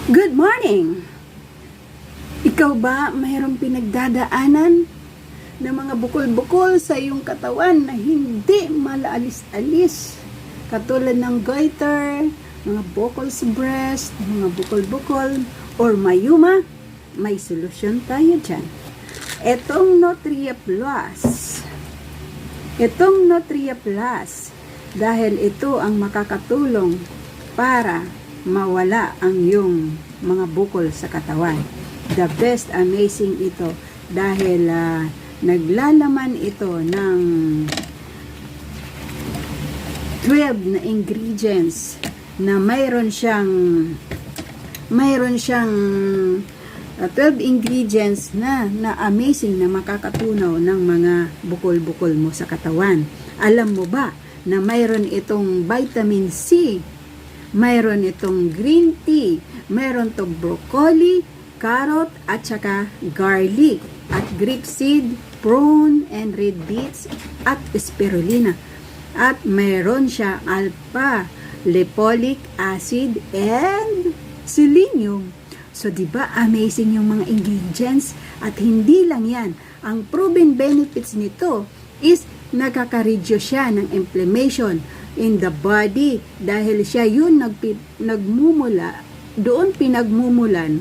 Good morning! Ikaw ba mayroong pinagdadaanan ng mga bukol-bukol sa iyong katawan na hindi malaalis-alis? Katulad ng goiter, mga bukol sa breast, mga bukol-bukol, or mayuma? May solusyon tayo dyan. Itong Nutria Plus. Dahil ito ang makakatulong para mawala ang iyong mga bukol sa katawan. The best, amazing ito dahil naglalaman ito ng 12 na ingredients na mayroon siyang 12 ingredients na amazing na makakatunaw ng mga bukol-bukol mo sa katawan. Alam mo ba na mayroon itong vitamin C, mayroon itong green tea, mayroon itong broccoli, carrot, at saka garlic, at grapeseed, prune, and red beets, at spirulina. At mayroon siya alpha lipolic acid and selenium. So, diba amazing yung mga ingredients? At hindi lang yan. Ang proven benefits nito is nakaka-reduce siya ng inflammation in the body dahil siya yun pinagmumulan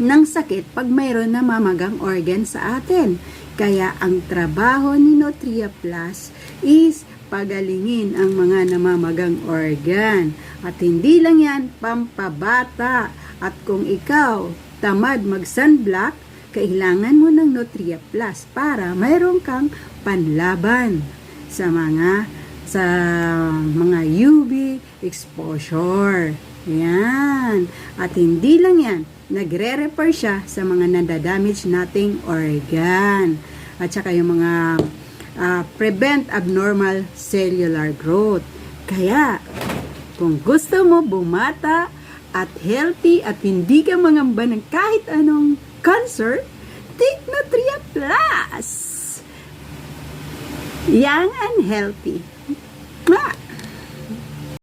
ng sakit pag mayroon na mamagang organ sa atin. Kaya ang trabaho ni Nutria Plus is pagalingin ang mga namamagang organ. At hindi lang yan, pampabata. At kung ikaw tamad mag-sunblock, kailangan mo ng Nutria Plus para mayroon kang panlaban sa mga UV exposure. Yan. At hindi lang yan, nagre-repair siya sa mga nadadamage nating organ. At saka yung mga prevent abnormal cellular growth. Kaya, kung gusto mo bumata at healthy at hindi ka mangamba ng kahit anong cancer, take Nutria Plus. Young and healthy.